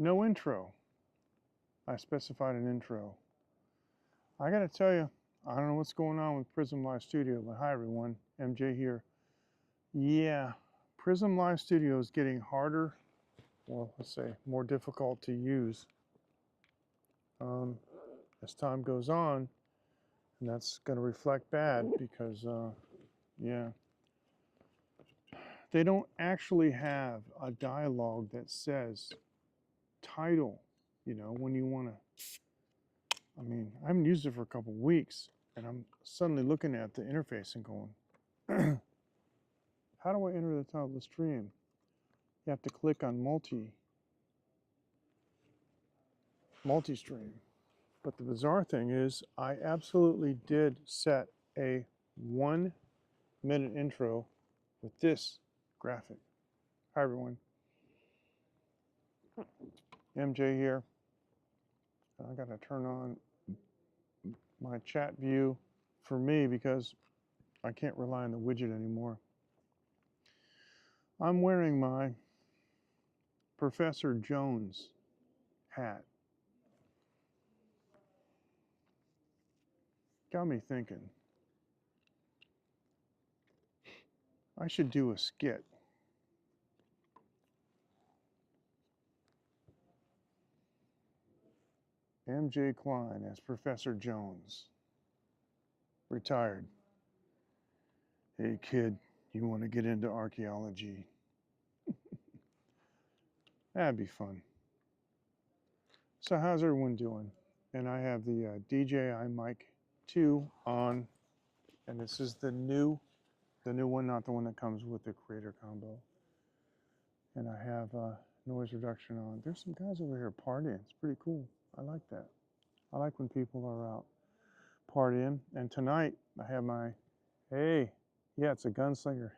No intro. I specified an intro. I gotta tell you, I don't know what's going on with Prism Live Studio, but hi everyone, MJ here. Yeah, Prism Live Studio is getting harder, well, let's say more difficult to use as time goes on, and that's going to reflect bad because, yeah, they don't actually have a dialogue that says title, when you want to. I mean, I haven't used it for a couple weeks, and I'm suddenly looking at the interface and going, how do I enter the title of the stream? You have to click on multi-stream. But the bizarre thing is, I absolutely did set a 1-minute intro with this graphic. Hi everyone, MJ here. I gotta turn on my chat view for me because I can't rely on the widget anymore. I'm wearing my Professor Jones hat. Got me thinking, I should do a skit. MJ Klein as Professor Jones, retired. Hey kid, you want to get into archaeology? That'd be fun. So how's everyone doing? And I have the DJI Mic 2 on, and this is the new one, not the one that comes with the creator combo. And I have noise reduction on. There's some guys over here partying. It's pretty cool. I like that. I like when people are out partying. And tonight I have my, hey, yeah, it's a gunslinger.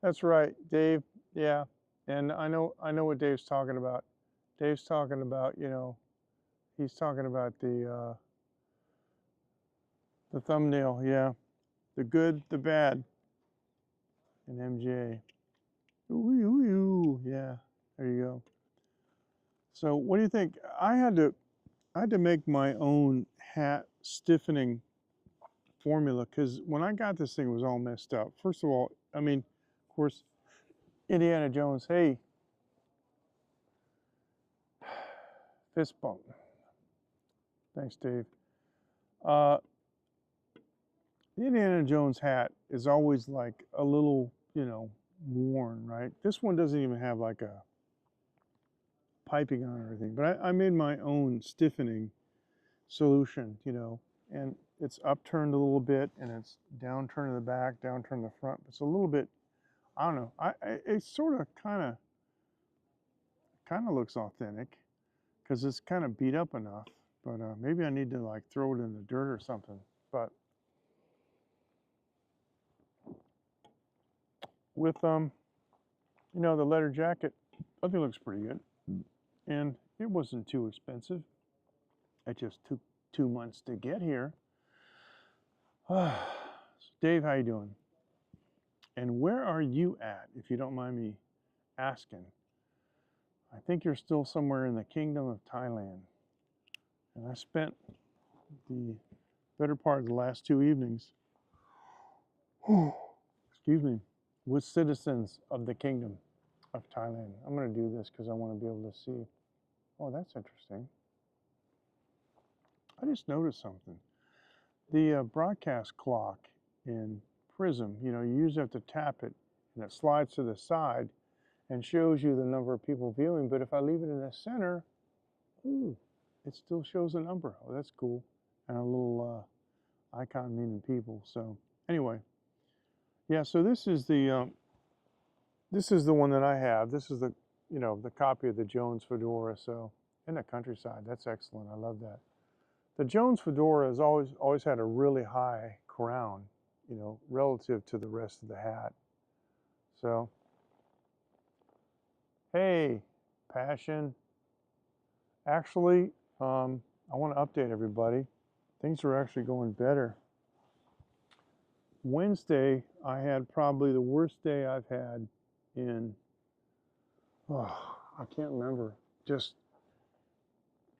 That's right, Dave. Yeah, and I know what Dave's talking about. Dave's talking about, he's talking about the thumbnail. Yeah, the good, the bad, and MJ. Ooh, ooh, ooh. Yeah, there you go. So, what do you think? I had to make my own hat stiffening formula because when I got this thing, it was all messed up. First of all, I mean, of course, Indiana Jones. Hey, fist bump. Thanks, Dave. The Indiana Jones hat is always like a little, worn, right? This one doesn't even have like a piping on or anything, but I made my own stiffening solution, and it's upturned a little bit and it's downturned in the back, downturned in the front. It's a little bit, I don't know. It sort of kind of looks authentic because it's kind of beat up enough, but maybe I need to like throw it in the dirt or something. But with the leather jacket, I think it looks pretty good, and it wasn't too expensive. It just took 2 months to get here. Dave, how you doing? And where are you at, if you don't mind me asking? I think you're still somewhere in the Kingdom of Thailand. And I spent the better part of the last 2 evenings, excuse me, with citizens of the Kingdom of Thailand. I'm going to do this because I want to be able to see. Oh, that's interesting. I just noticed something. The broadcast clock in Prism, you usually have to tap it, and it slides to the side and shows you the number of people viewing. But if I leave it in the center, ooh, it still shows a number. Oh, that's cool. And a little icon meaning people. So anyway, yeah. So this is the one that I have. This is the the copy of the Jones fedora. So in the countryside, that's excellent. I love that. The Jones fedora has always had a really high crown, relative to the rest of the hat. So, hey, Passion. Actually, I want to update everybody. Things are actually going better. Wednesday, I had probably the worst day I've had in, I can't remember, just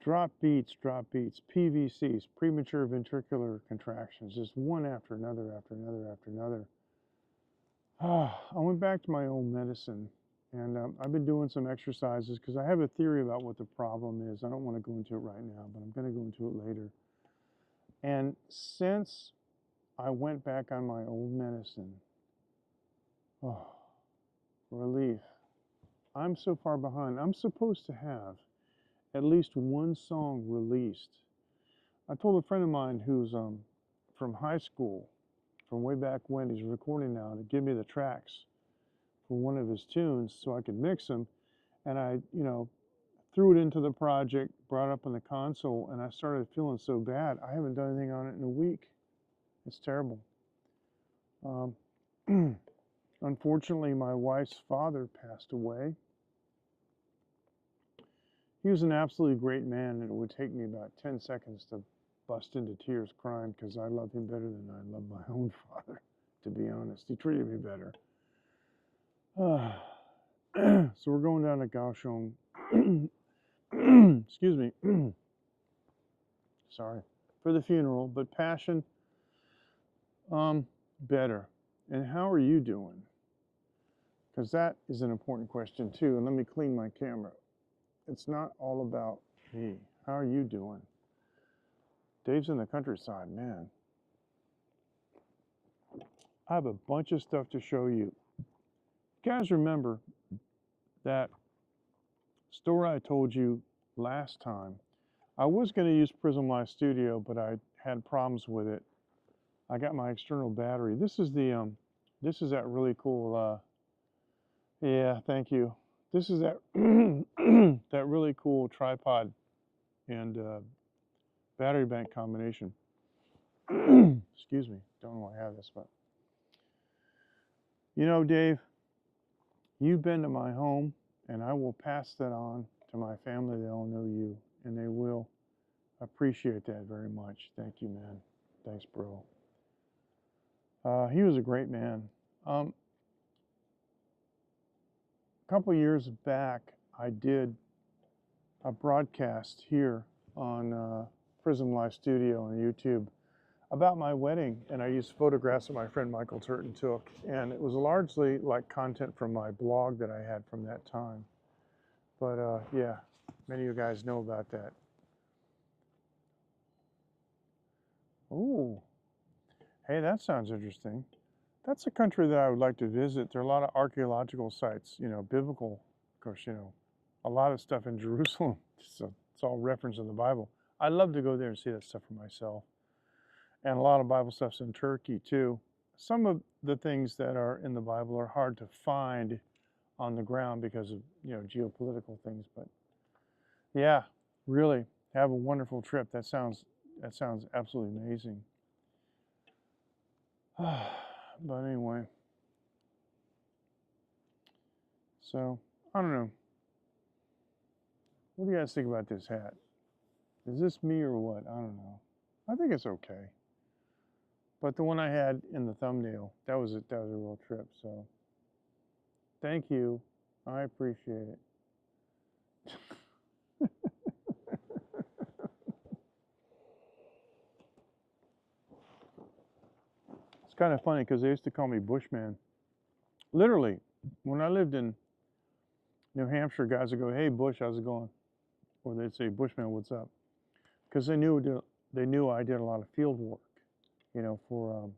drop beats, PVCs, premature ventricular contractions, just one after another, after another, after another. I went back to my old medicine, and I've been doing some exercises because I have a theory about what the problem is. I don't want to go into it right now, but I'm going to go into it later. And since I went back on my old medicine, relief. I'm so far behind. I'm supposed to have at least one song released. I told a friend of mine who's from high school, from way back when, he's recording now, to give me the tracks for one of his tunes so I could mix them. And I, threw it into the project, brought it up on the console, and I started feeling so bad. I haven't done anything on it in a week. It's terrible. Unfortunately, my wife's father passed away. He was an absolutely great man, and it would take me about 10 seconds to bust into tears crying because I love him better than I love my own father, to be honest. He treated me better. So we're going down to Kaohsiung. Excuse me. Sorry. For the funeral, but Passion, better. And how are you doing? Because that is an important question too. And let me clean my camera. It's not all about me. How are you doing? Dave's in the countryside, man. I have a bunch of stuff to show you. You guys remember that story I told you last time? I was going to use Prism Live Studio, but I had problems with it. I got my external battery. This is the this is that really cool yeah, thank you. This is that that really cool tripod and battery bank combination. Excuse me, don't know why I have this, but Dave, you've been to my home, and I will pass that on to my family. They all know you, and they will appreciate that very much. Thank you, man. Thanks, bro. He was a great man. A couple years back, I did a broadcast here on Prism Live Studio on YouTube about my wedding, and I used photographs that my friend Michael Turton took, and it was largely like content from my blog that I had from that time. But yeah, many of you guys know about that. Ooh, hey, that sounds interesting. That's a country that I would like to visit. There are a lot of archaeological sites, biblical, of course, a lot of stuff in Jerusalem. So it's all referenced in the Bible. I'd love to go there and see that stuff for myself. And a lot of Bible stuff's in Turkey too. Some of the things that are in the Bible are hard to find on the ground because of geopolitical things. But yeah, really have a wonderful trip. That sounds absolutely amazing. But anyway, so I don't know. What do you guys think about this hat? Is this me or what? I don't know. I think it's okay. But the one I had in the thumbnail, that was a real trip. So thank you. I appreciate it. It's kind of funny because they used to call me Bushman. Literally, when I lived in New Hampshire, guys would go, "Hey, Bush, how's it going?" Or they'd say, "Bushman, what's up?" Because they knew I did a lot of field work, for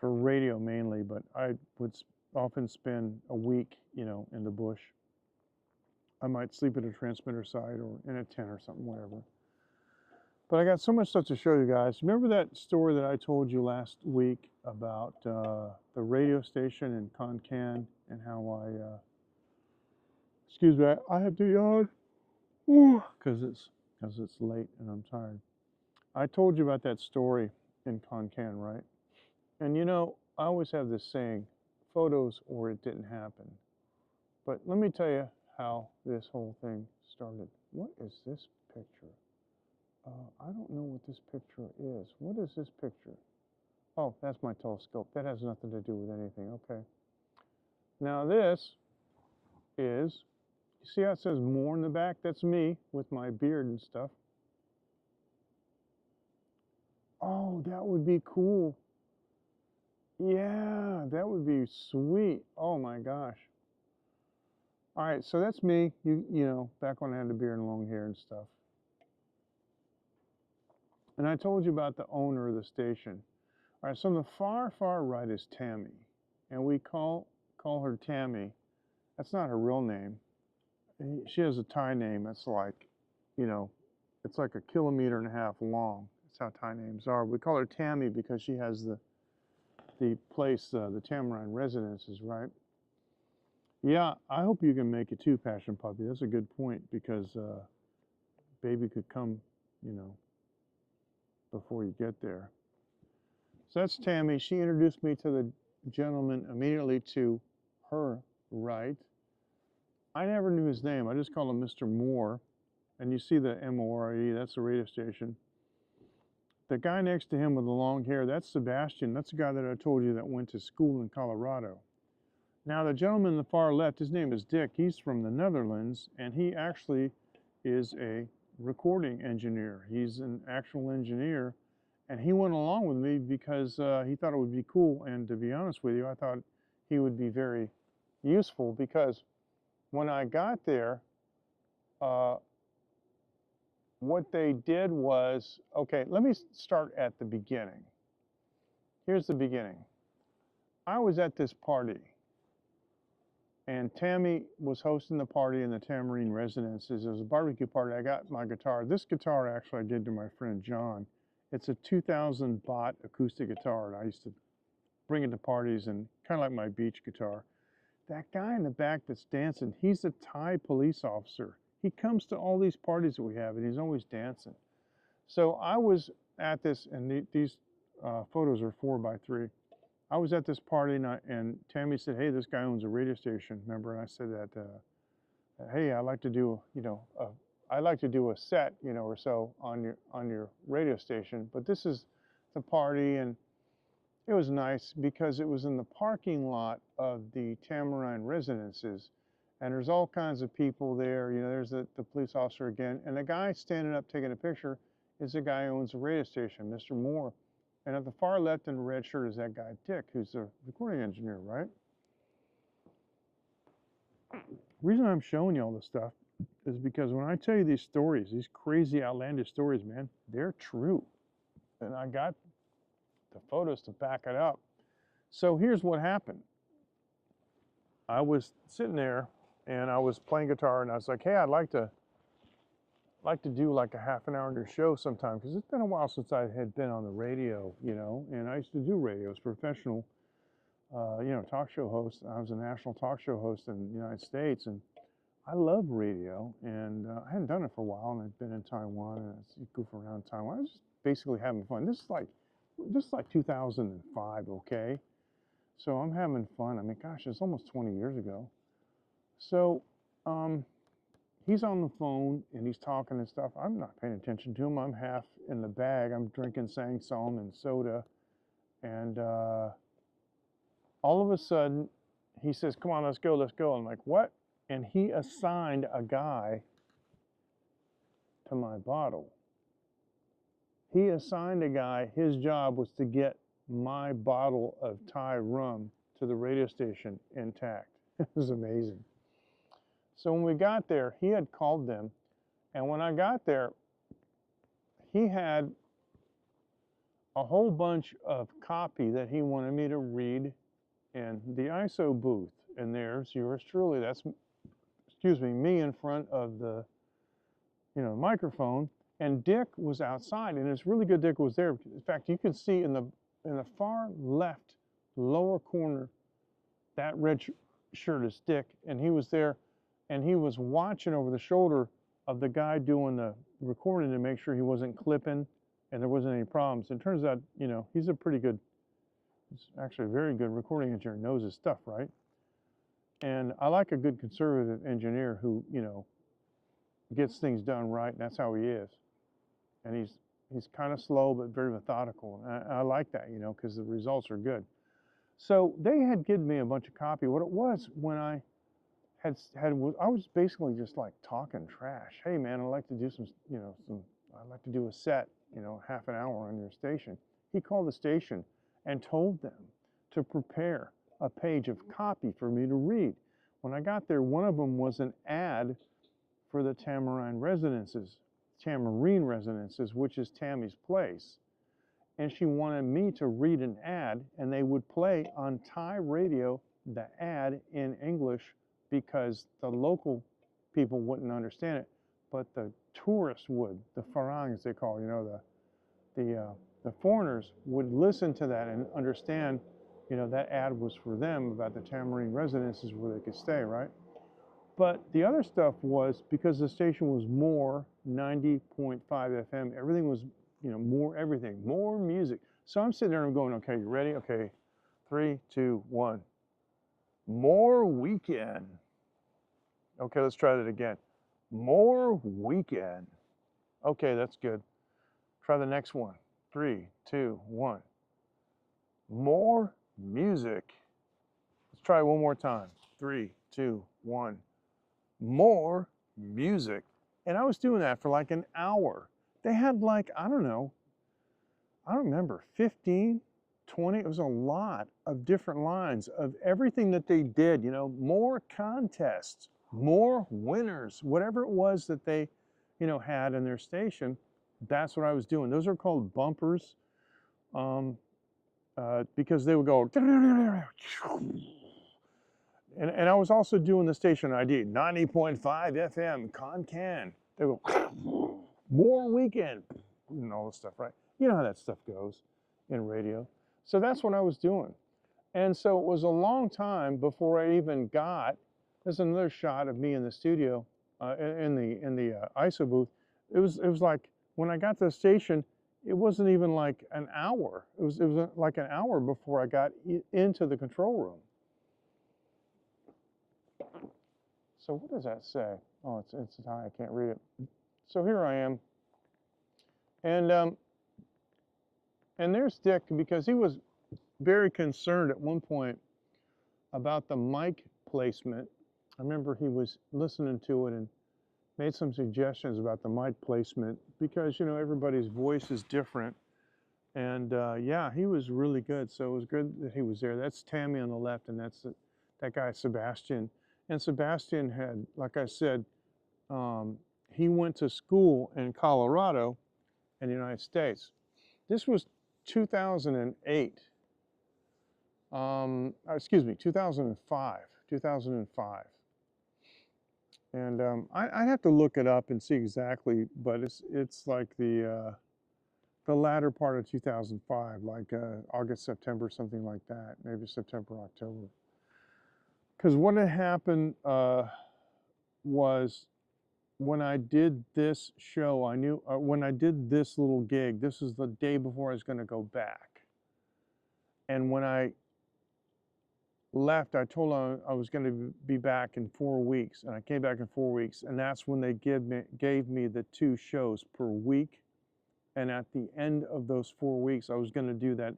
radio mainly. But I would often spend a week, in the bush. I might sleep at a transmitter site or in a tent or something, whatever. But I got so much stuff to show you guys. Remember that story that I told you last week about the radio station in Konkan and how excuse me, I have to yawn because it's late and I'm tired. I told you about that story in Konkan, right? And I always have this saying, photos or it didn't happen. But let me tell you how this whole thing started. What is this picture? I don't know what this picture is. What is this picture? Oh, that's my telescope. That has nothing to do with anything. Okay. Now this is, you see how it says more in the back? That's me with my beard and stuff. Oh, that would be cool. Yeah, that would be sweet. Oh my gosh. All right, so that's me. You know, back when I had the beard and long hair and stuff. And I told you about the owner of the station. All right, so on the far, far right is Tammy, and we call her Tammy. That's not her real name. She has a Thai name that's like, you know, it's like 1.5 kilometers long. That's how Thai names are. We call her Tammy because she has the place, the Tamarind Residences, right? Yeah, I hope you can make it too, Passion Puppy. That's a good point because baby could come, you know, before you get there. So that's Tammy. She introduced me to the gentleman immediately to her right. I never knew his name. I just called him Mr. Moore. And you see the M-O-R-E, that's the radio station. The guy next to him with the long hair, that's Sebastian. That's the guy that I told you that went to school in Colorado. Now, the gentleman in the far left, his name is Dick. He's from the Netherlands, and he actually is a recording engineer. He's an actual engineer, and he went along with me because he thought it would be cool. And to be honest with you, I thought he would be very useful because when I got there, what they did was, okay, let me start at the beginning. Here's the beginning. I was at this party, and Tammy was hosting the party in the Tamarine Residences. It was a barbecue party. I got my guitar. This guitar actually I did to my friend John. It's a 2000 baht acoustic guitar, and I used to bring it to parties and kind of like my beach guitar. That guy in the back that's dancing, he's a Thai police officer. He comes to all these parties that we have, and he's always dancing. So I was at this, and these photos are 4x3. I was at this party, and Tammy said, "Hey, this guy owns a radio station." Remember? And I said that, "Hey, I'd like to do, I'd like to do a set, or so on your radio station. But this is the party, and it was nice because it was in the parking lot of the Tamarind Residences, and there's all kinds of people there. There's the police officer again, and the guy standing up taking a picture is the guy who owns a radio station, Mr. Moore. And at the far left in the red shirt is that guy, Dick, who's the recording engineer, right? The reason I'm showing you all this stuff is because when I tell you these stories, these crazy, outlandish stories, man, they're true. And I got the photos to back it up. So here's what happened. I was sitting there, and I was playing guitar, and I was like, "Hey, I'd like to do like a half an hour in your show sometime," because it's been a while since I had been on the radio, and I used to do radio as a professional, talk show host. I was a national talk show host in the United States, and I love radio, and I hadn't done it for a while, and I'd been in Taiwan, and I goof around Taiwan. I was just basically having fun. This is like 2005, okay? So I'm having fun. I mean, gosh, it's almost 20 years ago. So, he's on the phone and he's talking and stuff. I'm not paying attention to him. I'm half in the bag. I'm drinking Sangsong and soda. And all of a sudden, he says, "Come on, let's go, let's go." I'm like, "What?" And he assigned a guy to my bottle. He assigned a guy, his job was to get my bottle of Thai rum to the radio station intact. It was amazing. So when we got there, he had called them, and when I got there, he had a whole bunch of copy that he wanted me to read in the ISO booth. And there's yours truly. That's, excuse me in front of the, microphone. And Dick was outside, and it's really good Dick was there. In fact, you can see in the far left lower corner, that red shirt is Dick, and he was there. And he was watching over the shoulder of the guy doing the recording to make sure he wasn't clipping and there wasn't any problems. It turns out, he's he's actually a very good recording engineer, knows his stuff, right? And I like a good conservative engineer who, gets things done right, and that's how he is. And he's He's kind of slow, but very methodical. And I like that, you know, because the results are good. So they had given me a bunch of copy. What it was when I I was basically just like talking trash. Hey man, I'd like to do I'd like to do a set, you know, half an hour on your station. He called the station and told them to prepare a page of copy for me to read. When I got there, one of them was an ad for the Tamarine Residences, which is Tammy's place. And she wanted me to read an ad, and they would play on Thai radio the ad in English because the local people wouldn't understand it, but the tourists would. The Farangs, they call, you know, the foreigners would listen to that and understand, you know, that ad was for them about the Tamarine Residences where they could stay, right? But the other stuff was because the station was more 90.5 FM, everything was, you know, more everything, more music. So I'm sitting there and I'm going, okay, you ready? Okay, 3, 2, 1. More Weekend. Okay, let's try that again. More Weekend. Okay, that's good. Try the next one. 3, 2, 1. More music. Let's try it one more time. 3, 2, 1. More music. And I was doing that for like an hour. They had like, I don't know, I don't remember, 15, 20, it was a lot of different lines of everything that they did, you know, more contests, more winners, whatever it was that they, you know, had in their station, that's what I was doing. Those are called bumpers because they would go, and I was also doing the station ID, 90.5 FM, Con-Can. They go, more Weekend, and all this stuff, right? You know how that stuff goes in radio. So that's what I was doing. And so it was a long time before I even got, there's another shot of me in the studio, in the ISO booth. It was like, when I got to the station, it wasn't even like an hour. It was like an hour before I got into the control room. So what does that say? Oh, it's Thai, I can't read it. So here I am. And there's Dick, because he was very concerned at one point about the mic placement. I remember he was listening to it and made some suggestions about the mic placement because, you know, everybody's voice is different. And yeah, he was really good. So it was good that he was there. That's Tammy on the left, and that's that guy, Sebastian. And Sebastian had, like I said, he went to school in Colorado in the United States. This was 2008. Excuse me, 2005. 2005. And I'd have to look it up and see exactly, but it's like the latter part of 2005, like August, September, something like that, maybe September, October. Because what had happened was when I did this show, I knew when I did this little gig, this was the day before I was going to go back. And when I left, I told them I was going to be back in 4 weeks, and I came back in 4 weeks, and that's when they gave me the 2 shows per week. And at the end of those 4 weeks, I was going to do that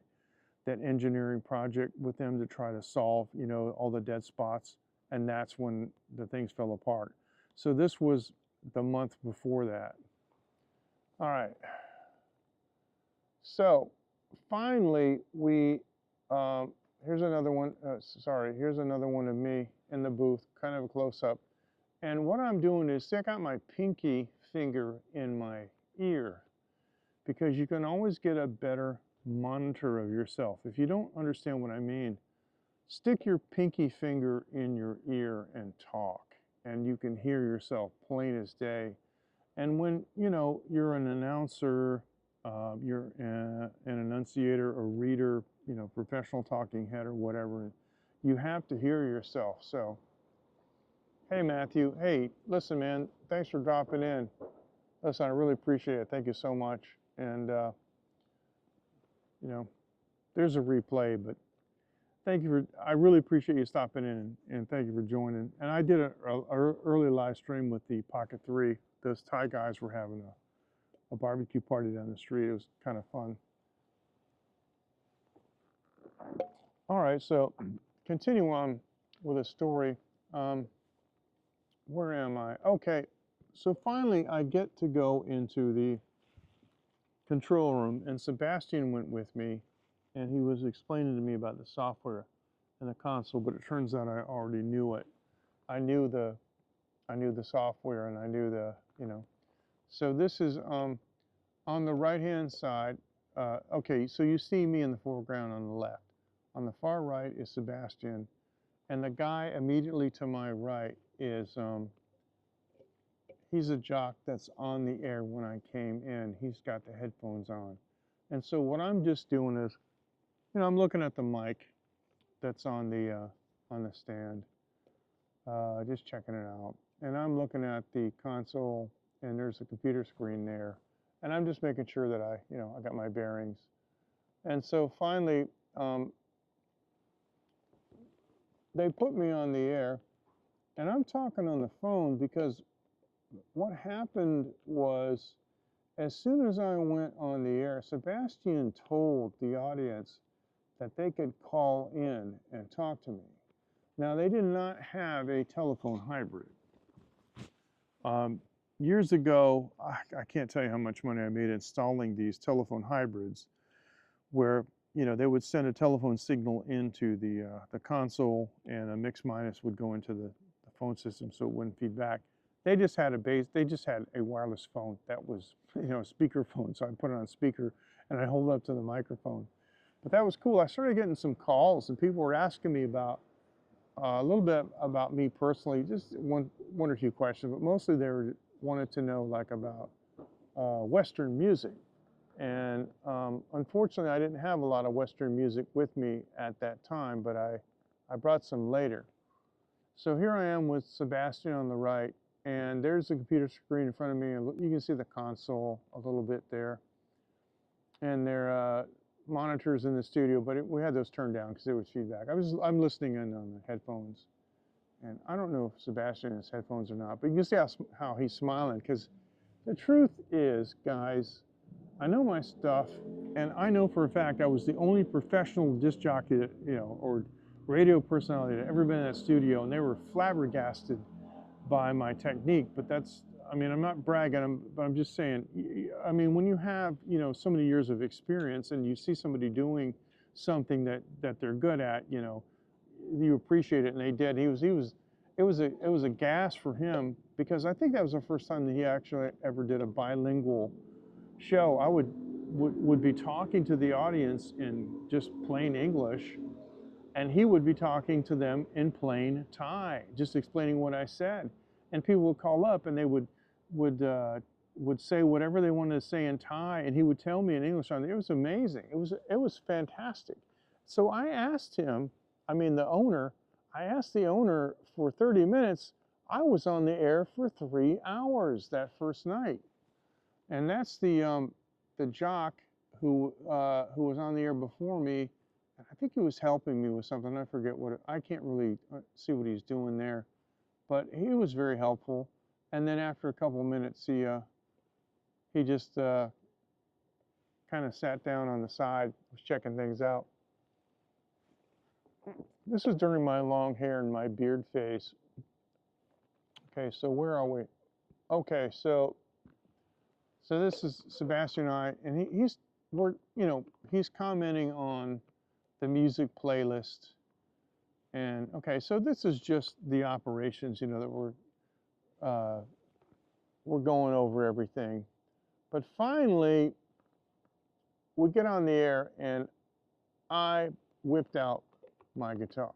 engineering project with them to try to solve, you know, all the dead spots, and that's when the things fell apart. So this was the month before that. All right. So finally, we here's another one. Sorry, here's another one of me in the booth, kind of a close-up. And what I'm doing is, see, I got my pinky finger in my ear, because you can always get a better monitor of yourself. If you don't understand what I mean, stick your pinky finger in your ear and talk, and you can hear yourself plain as day. And when, you know, you're an announcer, you're an enunciator, a reader, you know, professional talking head or whatever, you have to hear yourself. So, hey, Matthew, hey, listen, man, thanks for dropping in. Listen, I really appreciate it. Thank you so much. And, you know, there's a replay, but thank you I really appreciate you stopping in, and thank you for joining. And I did an early live stream with the Pocket 3. Those Thai guys were having a barbecue party down the street. It was kind of fun. All right, so continue on with a story. Um, where am I? Okay, so finally I get to go into the control room, and Sebastian went with me, and he was explaining to me about the software and the console, but it turns out I already knew it. I knew the software, and I knew the, you know. So this is on the right-hand side. Okay, so you see me in the foreground on the left. On the far right is Sebastian, and the guy immediately to my right is he's a jock that's on the air when I came in. He's got the headphones on. And so what I'm just doing is, I'm looking at the mic that's on the stand, just checking it out. And I'm looking at the console, and there's a computer screen there. And I'm just making sure that I got my bearings. And so finally, they put me on the air, and I'm talking on the phone because what happened was, as soon as I went on the air, Sebastian told the audience that they could call in and talk to me. Now, they did not have a telephone hybrid. Years ago, I can't tell you how much money I made installing these telephone hybrids, where they would send a telephone signal into the console, and a mix minus would go into the phone system, so it wouldn't feed back. They just had a wireless phone that was a speaker phone, so I put it on speaker and I hold it up to the microphone. But that was cool. I started getting some calls, and people were asking me about a little bit about me personally, just one or two questions, but mostly they wanted to know like about Western music. And unfortunately, I didn't have a lot of Western music with me at that time, but I brought some later. So here I am with Sebastian on the right, and there's the computer screen in front of me, and you can see the console a little bit there. And there are monitors in the studio, but we had those turned down because there was feedback. I'm listening in on the headphones, and I don't know if Sebastian has headphones or not, but you can see how he's smiling, because the truth is, guys, I know my stuff, and I know for a fact I was the only professional disc jockey that, or radio personality that ever been in that studio, and they were flabbergasted by my technique. But I'm not bragging, but I'm just saying, when you have, so many years of experience, and you see somebody doing something that they're good at, you appreciate it, and they did. It was a gas for him, because I think that was the first time that he actually ever did a bilingual show. I would be talking to the audience in just plain English, and he would be talking to them in plain Thai, just explaining what I said. And people would call up, and they would say whatever they wanted to say in Thai, and he would tell me in English. It was amazing. It was fantastic. So I asked him, the owner, I asked the owner for 30 minutes. I was on the air for 3 hours that first night. And that's the jock who was on the air before me. I think he was helping me with something. I forget what. I can't really see what he's doing there, but he was very helpful. And then after a couple of minutes, he just kind of sat down on the side, was checking things out. This is during my long hair and my beard phase. Okay, so where are we? Okay, so this is Sebastian and I, and he's commenting on the music playlist. And okay, so this is just the operations, that we're going over everything. But finally, we get on the air, and I whipped out my guitar.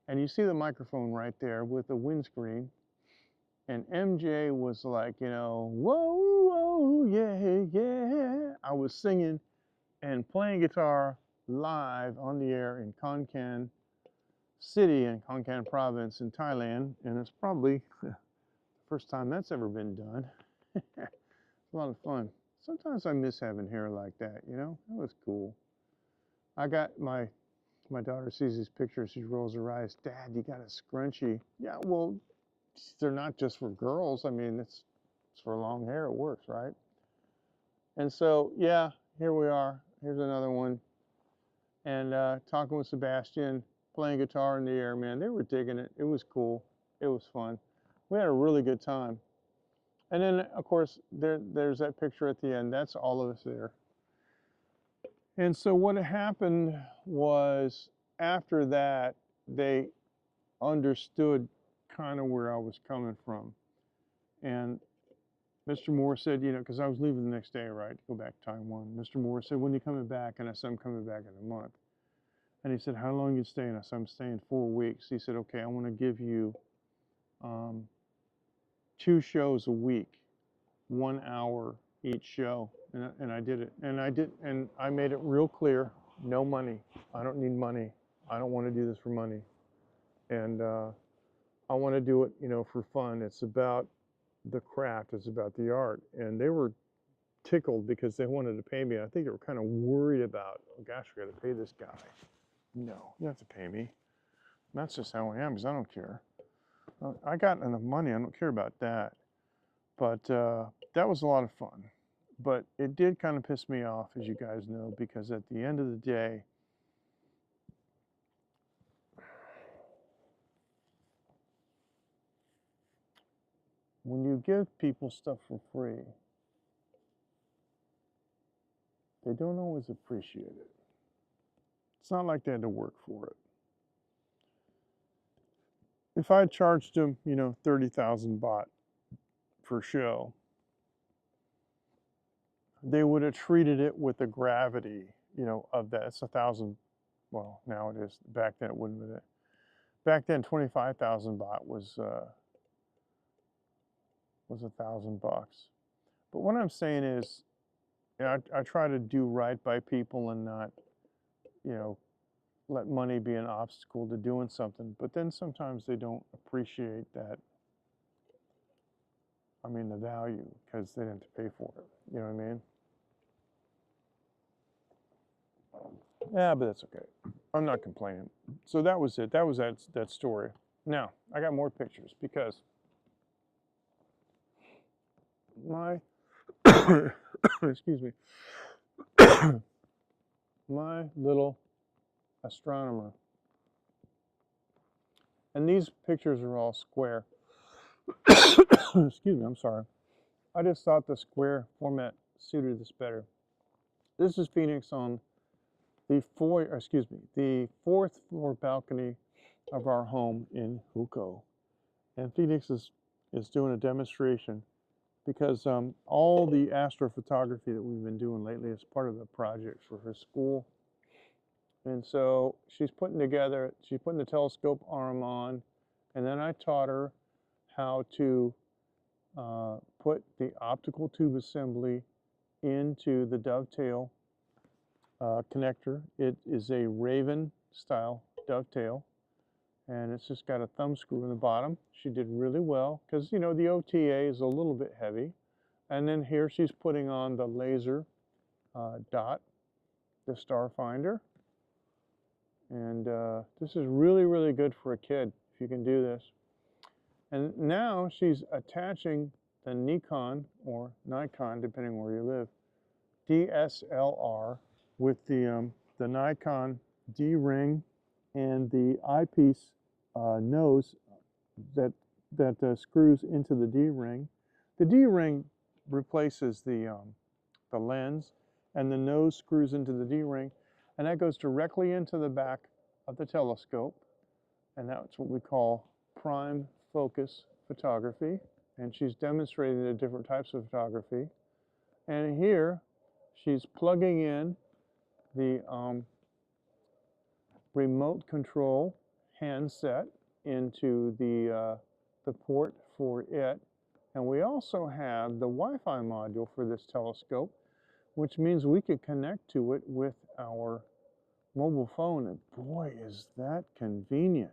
And you see the microphone right there with the windscreen. And MJ was like, whoa, whoa, yeah, yeah. I was singing and playing guitar live on the air in Khon Kaen City in Khon Kaen Province in Thailand, and it's probably the first time that's ever been done. It's a lot of fun. Sometimes I miss having hair like that, That was cool. I got my daughter sees these pictures, she rolls her eyes. Dad, you got a scrunchie. Yeah, well, they're not just for girls. It's It's for long hair, it works, right? And so, yeah, here we are. Here's another one. And talking with Sebastian, playing guitar in the air, man, they were digging it. It was cool. It was fun. We had a really good time. And then, of course, there's that picture at the end. That's all of us there. And so what happened was after that, they understood kind of where I was coming from. And Mr. Moore said, you know, because I was leaving the next day, right, to go back to Taiwan. Mr. Moore said, when are you coming back? And I said, I'm coming back in a month. And he said, how long are you staying? I said, I'm staying 4 weeks. He said, okay, I want to give you 2 shows a week, 1 hour each show. And I did it. And I made it real clear, no money. I don't need money. I don't want to do this for money. And I want to do it, you know, for fun. It's about the craft. It's about the art. And they were tickled because they wanted to pay me. I think they were kind of worried about, oh gosh, we got to pay this guy. No, you don't have to pay me. That's just how I am, because I don't care. I got enough money. I don't care about that. But that was a lot of fun. But it did kind of piss me off, as you guys know, because at the end of the day, when you give people stuff for free, they don't always appreciate it. It's not like they had to work for it. If I charged them, you know, 30,000 baht per show, they would have treated it with the gravity, you know, of that. It's 1,000. Well, now it is. Back then it wouldn't have been. Back then, 25,000 baht was 1,000 bucks. But what I'm saying is, you know, I try to do right by people and not, you know, let money be an obstacle to doing something. But then sometimes they don't appreciate that. I mean, the value, because they didn't have to pay for it. You know what I mean? Yeah, but that's okay. I'm not complaining. So that was it. That was that story. Now, I got more pictures because my, excuse me, my little astronomer, and these pictures are all square. Excuse me, I'm sorry. I just thought the square format suited this better. This is Phoenix on the the 4th floor balcony of our home in Hukou. And Phoenix is doing a demonstration because all the astrophotography that we've been doing lately is part of the project for her school. And so she's putting the telescope arm on, and then I taught her how to put the optical tube assembly into the dovetail connector. It is a Raven style dovetail, and it's just got a thumb screw in the bottom. She did really well because, you know, the OTA is a little bit heavy. And then here she's putting on the laser dot, the Starfinder. And this is really, really good for a kid if you can do this. And now she's attaching the Nikon or Nikon, depending where you live, DSLR with the Nikon D-ring and the eyepiece nose that screws into the D-ring. The D-ring replaces the lens, and the nose screws into the D-ring, and that goes directly into the back of the telescope, and that's what we call prime focus photography. And she's demonstrating the different types of photography. And here she's plugging in the remote control handset into the port for it. And we also have the Wi-Fi module for this telescope, which means we could connect to it with our mobile phone. And boy, is that convenient.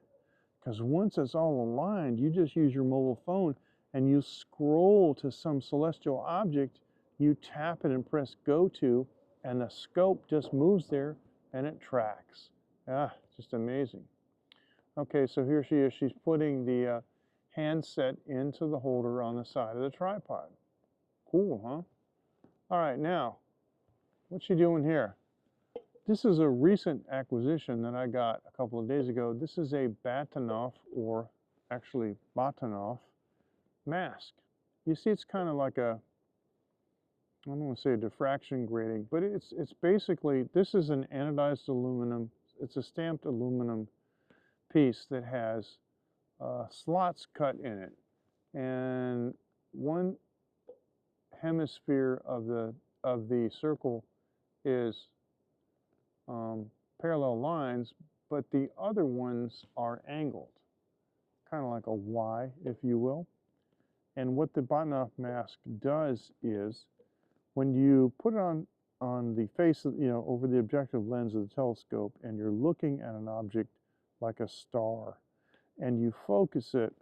Because once it's all aligned, you just use your mobile phone and you scroll to some celestial object, you tap it and press go to, and the scope just moves there and it tracks. Ah, just amazing. Okay, so here she is. She's putting the handset into the holder on the side of the tripod. Cool, huh? All right, now, what you doing here? This is a recent acquisition that I got a couple of days ago. This is a Batonov, or actually Batonov mask. You see, it's kind of like a, I don't want to say a diffraction grating, but it's basically, this is an anodized aluminum, it's a stamped aluminum piece that has slots cut in it. And one hemisphere of the circle is parallel lines, but the other ones are angled, kind of like a Y, if you will. And what the Batonov mask does is, when you put it on the face of, over the objective lens of the telescope, and you're looking at an object like a star, and you focus it,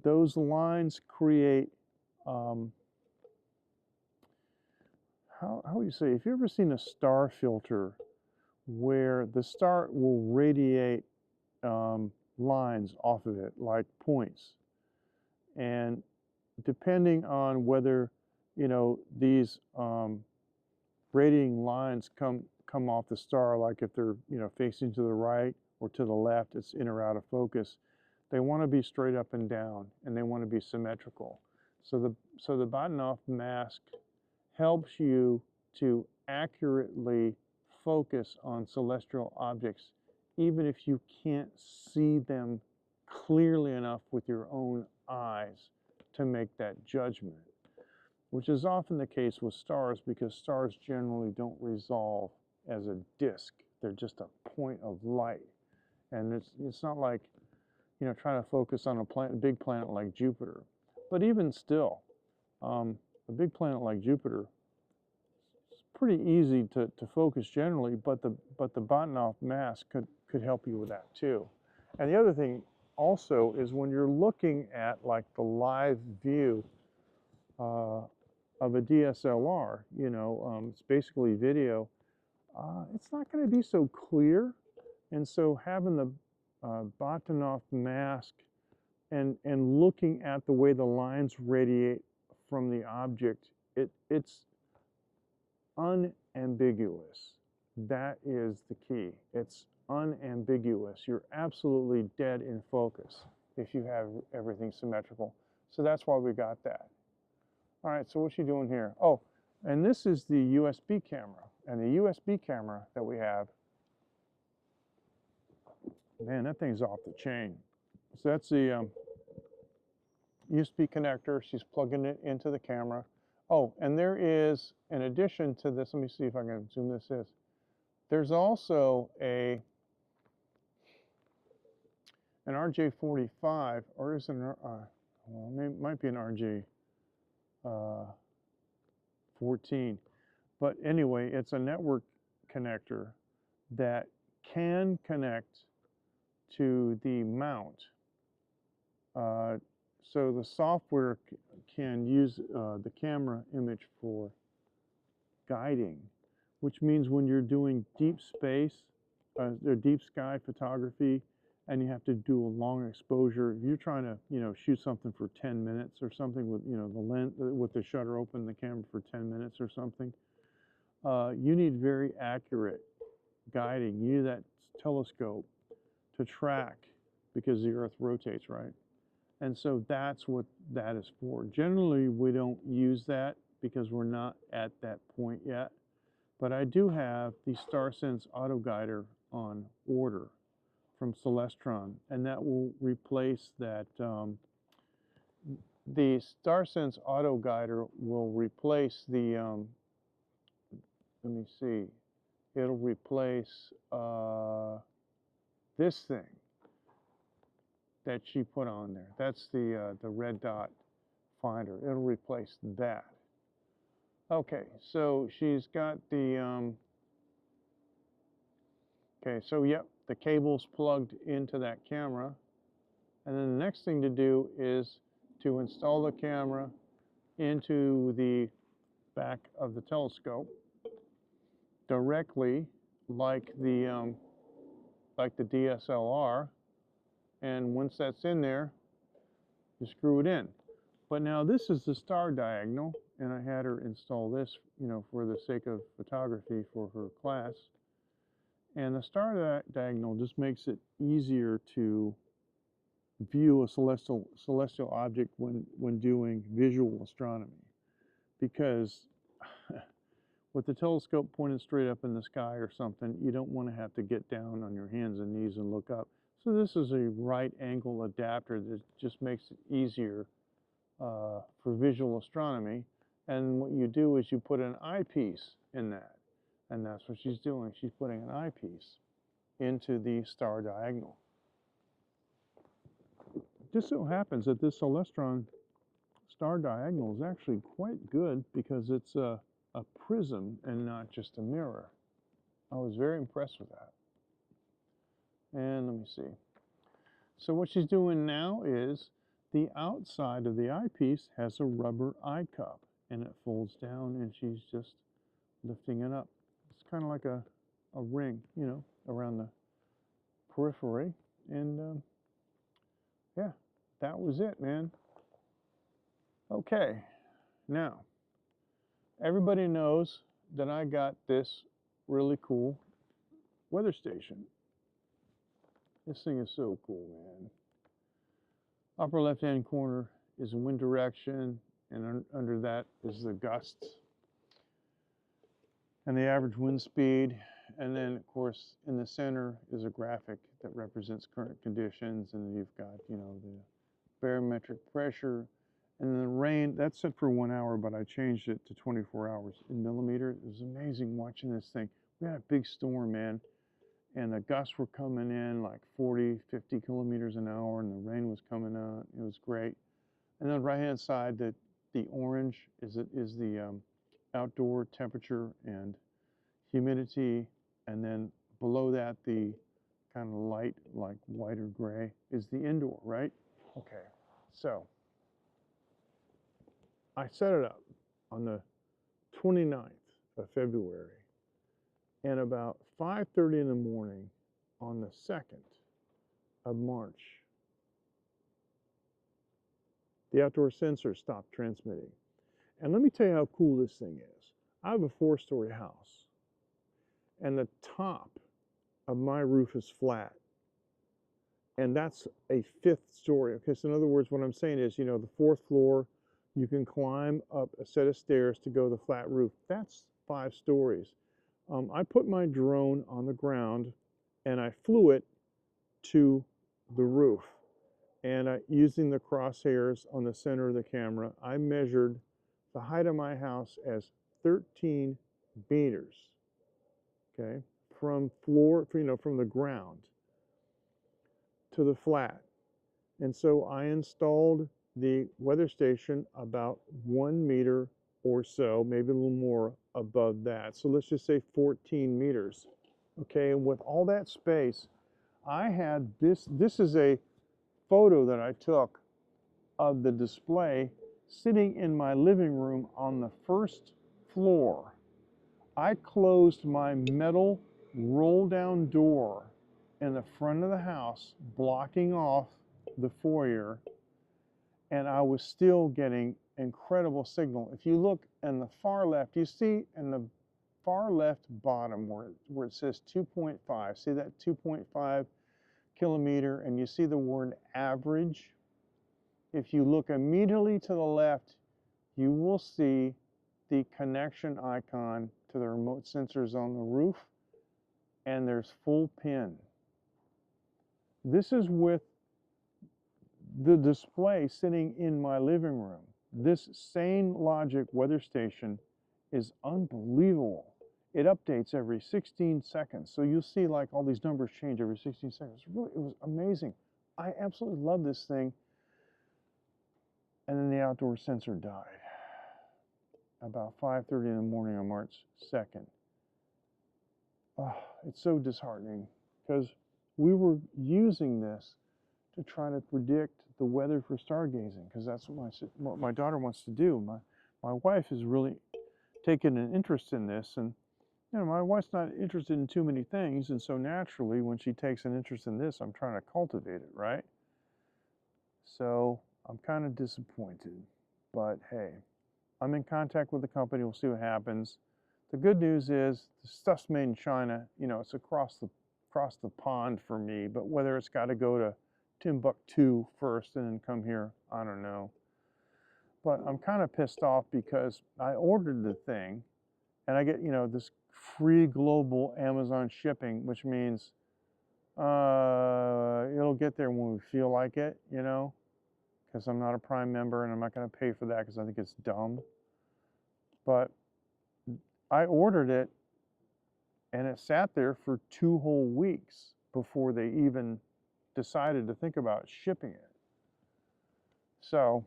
those lines create, how would you say, if you've ever seen a star filter where the star will radiate lines off of it, like points, and depending on whether these radiating lines come off the star, like if they're facing to the right or to the left, it's in or out of focus. They want to be straight up and down, and they want to be symmetrical. So the Batonov mask helps you to accurately focus on celestial objects, even if you can't see them clearly enough with your own eyes to make that judgment, which is often the case with stars, because stars generally don't resolve as a disk. They're just a point of light. And it's not like, trying to focus on a big planet like Jupiter. But even still, a big planet like Jupiter, it's pretty easy to focus generally, but the Batonov mask could help you with that too. And the other thing also is, when you're looking at like the live view of a DSLR, it's basically video, it's not going to be so clear. And so having the Batonov mask and looking at the way the lines radiate from the object, it's unambiguous. That is the key. It's unambiguous. You're absolutely dead in focus if you have everything symmetrical. So that's why we got that. All right, so what's she doing here? Oh, and this is the USB camera. And the USB camera that we have, man, that thing's off the chain. So that's the USB connector. She's plugging it into the camera. Oh, and there is, in addition to this, let me see if I can zoom this in. There's also an RJ45, or is it an, well, it might be an RJ14. But anyway, it's a network connector that can connect to the mount. So the software can use the camera image for guiding, which means when you're doing deep space or deep sky photography, and you have to do a long exposure, if you're trying to shoot something for 10 minutes or something with the lens, with the shutter open, the camera for 10 minutes or something, you need very accurate guiding. You need that telescope to track, because the Earth rotates, right? And so that's what that is for. Generally, we don't use that because we're not at that point yet. But I do have the StarSense Auto Guider on order from Celestron, and that will replace that. The StarSense Auto Guider will replace the, let me see, it'll replace this thing that she put on there. That's the red dot finder. It'll replace that. Okay, so she's got the, okay, so yep, the cable's plugged into that camera. And then the next thing to do is to install the camera into the back of the telescope directly, like the DSLR. And once that's in there, you screw it in. But now this is the star diagonal, and I had her install this, you know, for the sake of photography for her class. And the star diagonal just makes it easier to view a celestial object when doing visual astronomy, because with the telescope pointed straight up in the sky or something, you don't want to have to get down on your hands and knees and look up. So this is a right angle adapter that just makes it easier for visual astronomy. And what you do is you put an eyepiece in that. And that's what she's doing. She's putting an eyepiece into the star diagonal. It just so happens that this Celestron star diagonal is actually quite good because it's a prism and not just a mirror. I was very impressed with that. And let me see. So what she's doing now is the outside of the eyepiece has a rubber eye cup, and it folds down, and she's just lifting it up. It's kind of like a ring, you know, around the periphery. And yeah, that was it, man. Okay, now everybody knows that I got this really cool weather station. This thing is so cool, man. Upper left-hand corner is wind direction, and under that is the gusts and the average wind speed. And then, of course, in the center is a graphic that represents current conditions, and you've got, you know, the barometric pressure. And the rain, that's set for 1 hour, but I changed it to 24 hours in millimeters. It was amazing watching this thing. We had a big storm, man, and the gusts were coming in like 40, 50 kilometers an hour, and the rain was coming out. It was great. And on the right-hand side, the orange is the outdoor temperature and humidity, and then below that, the kind of light, like white or gray, is the indoor, right? Okay, so I set it up on the 29th of February, and about 5:30 in the morning on the 2nd of March, the outdoor sensor stopped transmitting. And let me tell you how cool this thing is. I have a 4-story house, and the top of my roof is flat, and that's a 5th story. Okay, so in other words, what I'm saying is, you know, the 4th floor, you can climb up a set of stairs to go to the flat roof. That's 5 stories. I put my drone on the ground, and I flew it to the roof. And using the crosshairs on the center of the camera, I measured the height of my house as 13 meters, okay, from floor, you know, from the ground to the flat. And so I installed the weather station about 1 meter or so, maybe a little more above that. So let's just say 14 meters. Okay, and with all that space, I had this is a photo that I took of the display sitting in my living room on the 1st floor. I closed my metal roll-down door in the front of the house, blocking off the foyer, and I was still getting incredible signal. If you look in the far left, you see in the far left bottom where it says 2.5, see that 2.5 kilometer, and you see the word average? If you look immediately to the left, you will see the connection icon to the remote sensors on the roof, and there's full pin. This is with the display sitting in my living room. This same logic weather station is unbelievable. It updates every 16 seconds. So you'll see like all these numbers change every 16 seconds. Really, it was amazing. I absolutely love this thing. And then the outdoor sensor died about 5:30 in the morning on March 2nd. Oh, it's so disheartening because we were using this to try to predict the weather for stargazing, because that's what my daughter wants to do. My wife has really taken an interest in this, and you know, my wife's not interested in too many things, and so naturally when she takes an interest in this, I'm trying to cultivate it, right? So I'm kind of disappointed, but hey, I'm in contact with the company. We'll see what happens. The good news is the stuff's made in China. You know, it's across the pond for me. But whether it's got to go to Timbuktu first and then come here, I don't know. But I'm kind of pissed off because I ordered the thing, and I get, you know, this free global Amazon shipping, which means it'll get there when we feel like it, you know, because I'm not a Prime member and I'm not going to pay for that because I think it's dumb. But I ordered it, and it sat there for 2 whole weeks before they even decided to think about shipping it. So,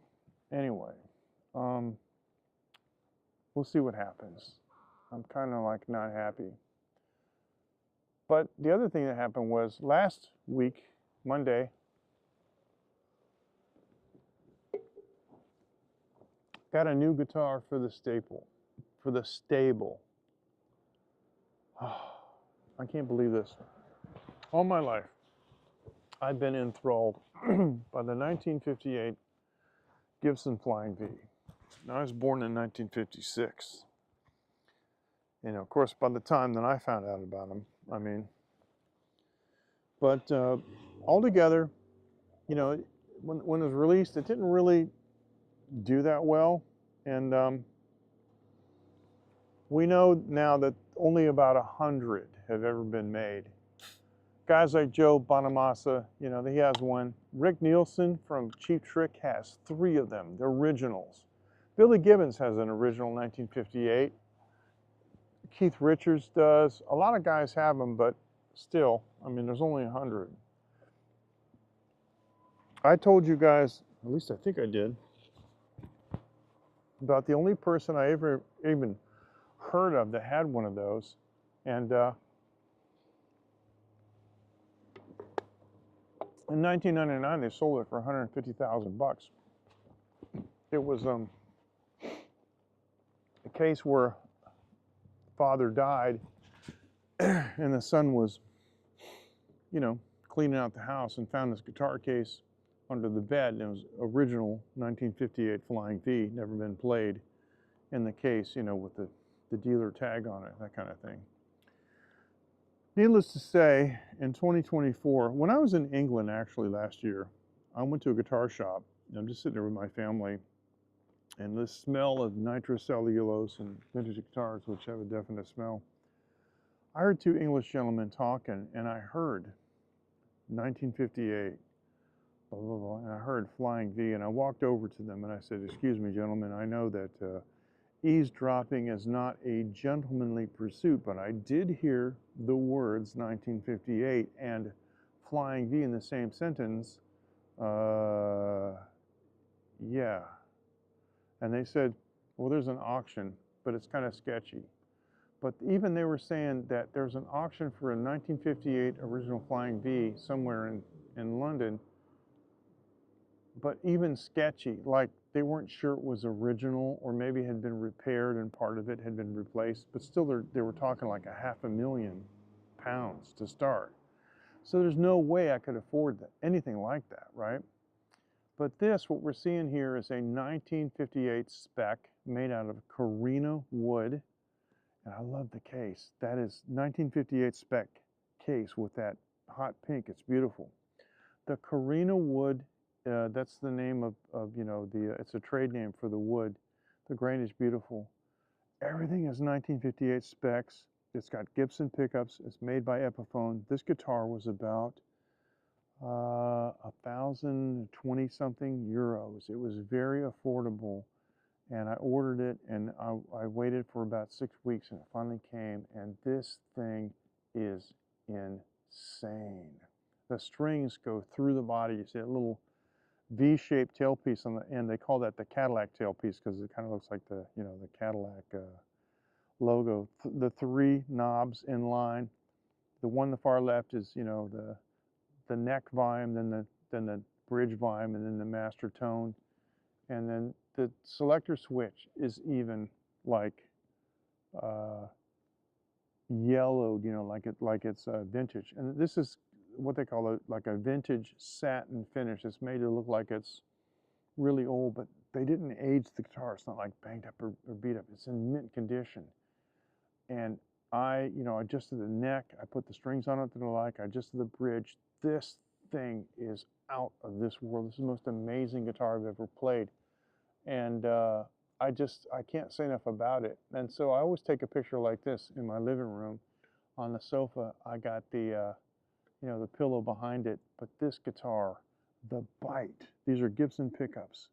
anyway, we'll see what happens. I'm kind of like not happy. But the other thing that happened was last week, Monday, got a new guitar for the stable. I can't believe this. All my life, I've been enthralled by the 1958 Gibson Flying V. Now, I was born in 1956. And of course, by the time that I found out about them, I mean, but altogether, you know, when it was released, it didn't really do that well. And we know now that only about 100 have ever been made. Guys like Joe Bonamassa, you know, he has one. Rick Nielsen from Cheap Trick has 3 of them, the originals. Billy Gibbons has an original 1958. Keith Richards does. A lot of guys have them, but still, I mean, there's only 100. I told you guys, at least I think I did, about the only person I ever even heard of that had one of those. And in 1999, they sold it for $150,000. It was a case where father died and the son was, you know, cleaning out the house and found this guitar case under the bed, and it was original 1958 Flying V, never been played, in the case, you know, with the dealer tag on it, that kind of thing. Needless to say, in 2024, when I was in England actually last year, I went to a guitar shop, and I'm just sitting there with my family, and the smell of nitrocellulose and vintage guitars, which have a definite smell. I heard 2 English gentlemen talking, and I heard 1958, blah, blah, blah, and I heard Flying V, and I walked over to them and I said, "Excuse me, gentlemen, I know that eavesdropping is not a gentlemanly pursuit, but I did hear the words 1958 and Flying V in the same sentence. Yeah." And they said, "Well, there's an auction, but it's kind of sketchy." But even they were saying that there's an auction for a 1958 original Flying V somewhere in London, but even sketchy, like they weren't sure it was original, or maybe had been repaired and part of it had been replaced, but still they were talking like £500,000 to start. So there's no way I could afford anything like that, right? But this, what we're seeing here, is a 1958 spec made out of Carina wood. And I love the case. That is 1958 spec case with that hot pink. It's beautiful. The Carina wood, that's the name of you know, it's a trade name for the wood. The grain is beautiful. Everything is 1958 specs. It's got Gibson pickups. It's made by Epiphone. This guitar was about 1,020 something euros. It was very affordable. And I ordered it, and I waited for about 6 weeks, and it finally came, and this thing is insane. The strings go through the body. You see a little V-shaped tailpiece on the end. They call that the Cadillac tailpiece because it kind of looks like the, you know, the Cadillac logo. The 3 knobs in line. The one on the far left is, you know, the neck volume, then the bridge volume, and then the master tone, and then the selector switch is even like yellowed, you know, like it's vintage. And this is what they call like a vintage satin finish. It's made to look like it's really old, but they didn't age the guitar. It's not like banged up or beat up. It's in mint condition. And I, adjusted the neck. I put the strings on it that I like. I adjusted the bridge. This thing is out of this world. This is the most amazing guitar I've ever played. And I can't say enough about it. And so I always take a picture like this in my living room. On the sofa, I got the pillow behind it. But this guitar, the bite, these are Gibson pickups.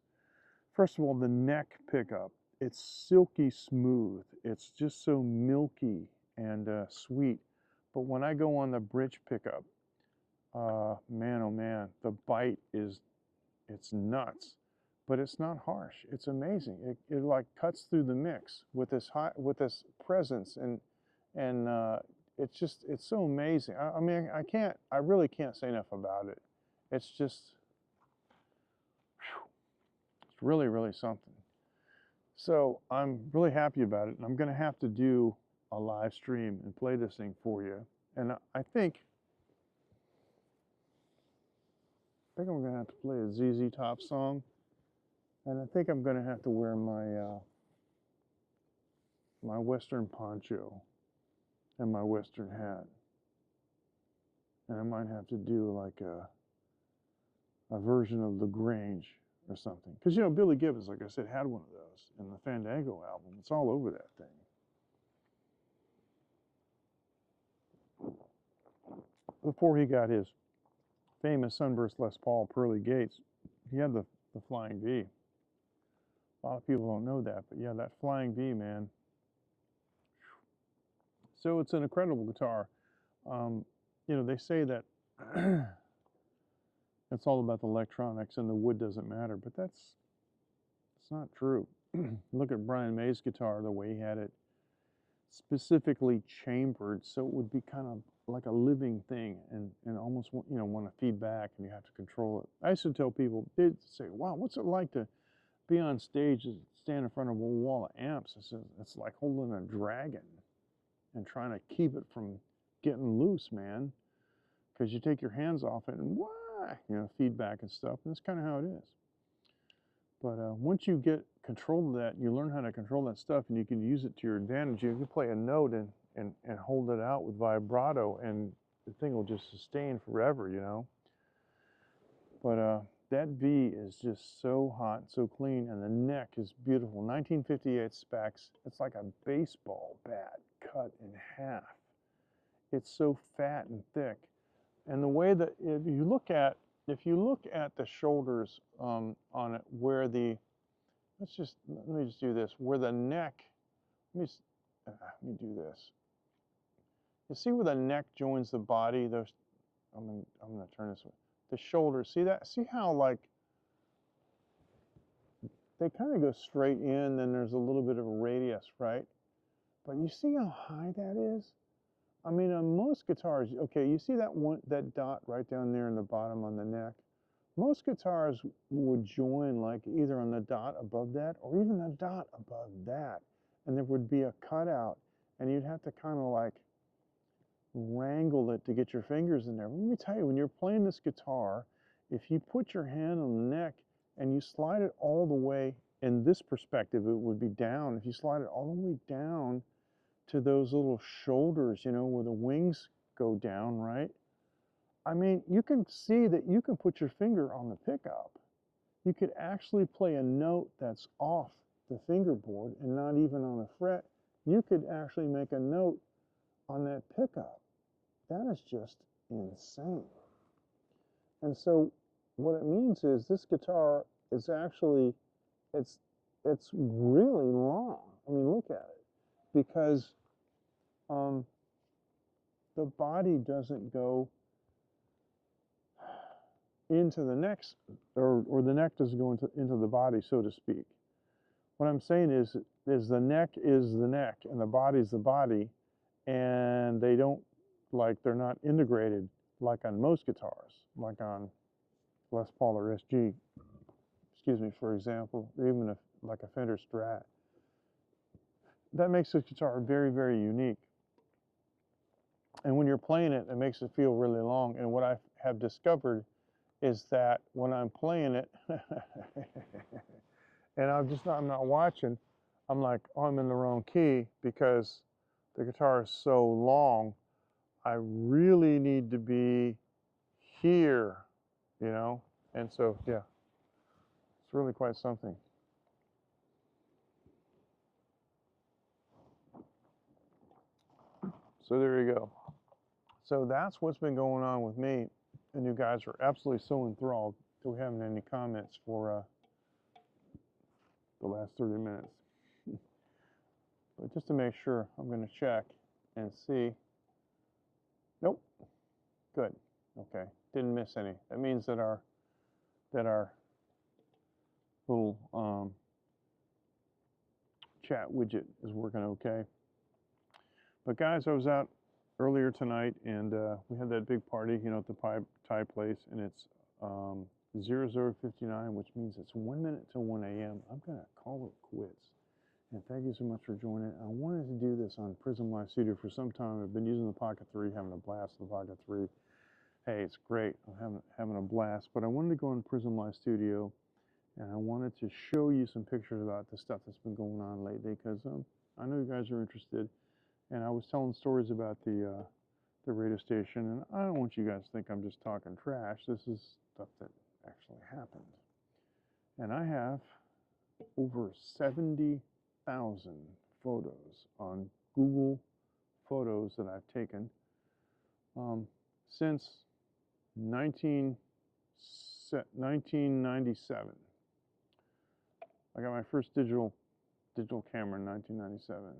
First of all, the neck pickup, it's silky smooth. It's just so milky and sweet. But when I go on the bridge pickup, man, oh man, the bite it's nuts. But it's not harsh. It's amazing. It like cuts through the mix with this presence, and it's so amazing. I mean, I really can't say enough about it. It's just, whew, it's really, really something. So I'm really happy about it, and I'm going to have to do a live stream and play this thing for you. And I think I'm going to have to play a ZZ Top song. And I think I'm going to have to wear my my Western poncho and my Western hat. And I might have to do like a version of La Grange or something. Because, Billy Gibbons, like I said, had one of those in the Fandango album. It's all over that thing. Before he got his famous Sunburst Les Paul Pearly Gates, he had the Flying V. A lot of people don't know that, but yeah, that Flying V, man. So it's an incredible guitar. They say that it's all about the electronics and the wood doesn't matter, but it's not true. Look at Brian May's guitar, the way he had it specifically chambered, so it would be kind of like a living thing, and almost want to feed back, and you have to control it. I used to tell people, they'd say, "Wow, what's it like to be on stage and stand in front of a wall of amps?" I said, "It's like holding a dragon and trying to keep it from getting loose, man, because you take your hands off it and feedback and stuff, and that's kind of how it is." But once you get control of that, you learn how to control that stuff, and you can use it to your advantage. You can play a note and hold it out with vibrato, and the thing will just sustain forever, But that V is just so hot, so clean, and the neck is beautiful. 1958 specs. It's like a baseball bat cut in half. It's so fat and thick, and the way that if you look at the shoulders on it, where the let me just do this. Where the neck, let me do this. You see where the neck joins the body? I'm gonna turn this way. The shoulders, see that? See how like they kind of go straight in, then there's a little bit of a radius, right? But you see how high that is? I mean, on most guitars, okay, you see that dot right down there in the bottom on the neck? Most guitars would join like either on the dot above that or even the dot above that, and there would be a cutout, and you'd have to kind of like wrangle it to get your fingers in there. Let me tell you, when you're playing this guitar, if you put your hand on the neck and you slide it all the way, in this perspective, it would be down. If you slide it all the way down to those little shoulders, where the wings go down, right? I mean, you can see that you can put your finger on the pickup. You could actually play a note that's off the fingerboard and not even on a fret. You could actually make a note on that pickup. That is just insane. And so what it means is this guitar is actually, it's really long. I mean, look at it. Because the body doesn't go into the neck, or the neck doesn't go into the body, so to speak. What I'm saying is the neck is the neck, and the body is the body, and they're not integrated like on most guitars, like on Les Paul or SG, excuse me, for example, or even like a Fender Strat. That makes this guitar very, very unique. And when you're playing it, it makes it feel really long. And what I have discovered is that when I'm playing it, and I'm not watching. I'm like, oh, I'm in the wrong key because the guitar is so long. I really need to be here, you know? And so, yeah, it's really quite something. So there you go. So that's what's been going on with me. And you guys are absolutely so enthralled. Do we have any comments for the last 30 minutes? But just to make sure, I'm going to check and see. Nope. Good. Okay. Didn't miss any. That means that our little chat widget is working okay. But guys, I was out earlier tonight and we had that big party, you know, at the Thai place, and it's 00:59, which means it's 1 minute till 1 a.m. I'm going to call it quits. And thank you so much for joining. I wanted to do this on Prism Live Studio for some time. I've been using the Pocket 3, having a blast with the Pocket 3. Hey, it's great. I'm having a blast. But I wanted to go on Prism Live Studio, and I wanted to show you some pictures about the stuff that's been going on lately, because I know you guys are interested. And I was telling stories about the radio station, and I don't want you guys to think I'm just talking trash. This is stuff that actually happened. And I have over 70,000 photos on Google Photos that I've taken since 1997. I got my first digital camera in 1997,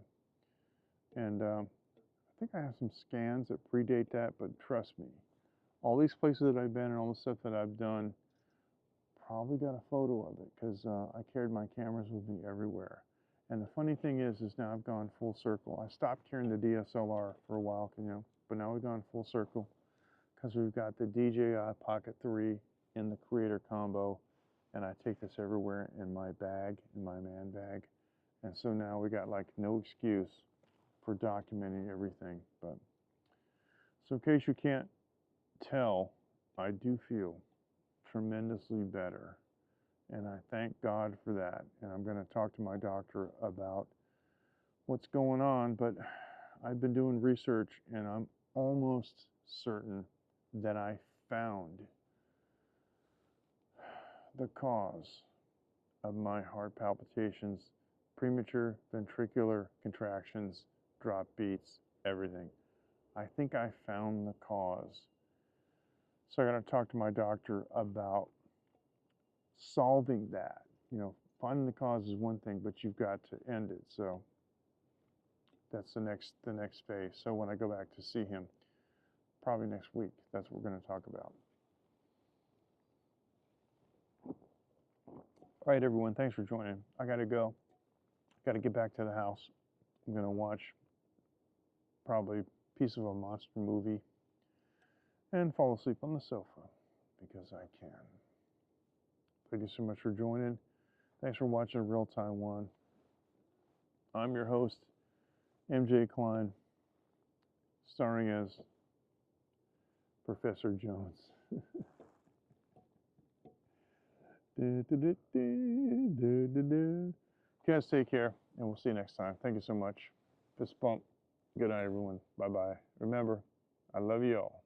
and I think I have some scans that predate that, but trust me, all these places that I've been and all the stuff that I've done, probably got a photo of it, because I carried my cameras with me everywhere. And the funny thing is now I've gone full circle. I stopped carrying the DSLR for a while, you know, but now we've gone full circle because we've got the DJI Pocket 3 in the Creator combo, and I take this everywhere in my bag, in my man bag. And so now we got like no excuse for documenting everything. But so in case you can't tell, I do feel tremendously better, and I thank God for that. And I'm going to talk to my doctor about what's going on, but I've been doing research, and I'm almost certain that I found the cause of my heart palpitations, premature ventricular contractions, drop beats, everything. I think I found the cause. So I got to talk to my doctor about solving that. You know, finding the cause is one thing, but you've got to end it. So that's the next phase. So when I go back to see him, probably next week, that's what we're going to talk about. All right, everyone, thanks for joining. I got to go. Got to get back to the house. I'm going to watch probably a piece of a monster movie and fall asleep on the sofa because I can. Thank you so much for joining. Thanks for watching Real Taiwan. I'm your host, MJ Klein, starring as Professor Jones. Guys, take care, and we'll see you next time. Thank you so much. Fist bump. Good night, everyone. Bye-bye. Remember, I love you all.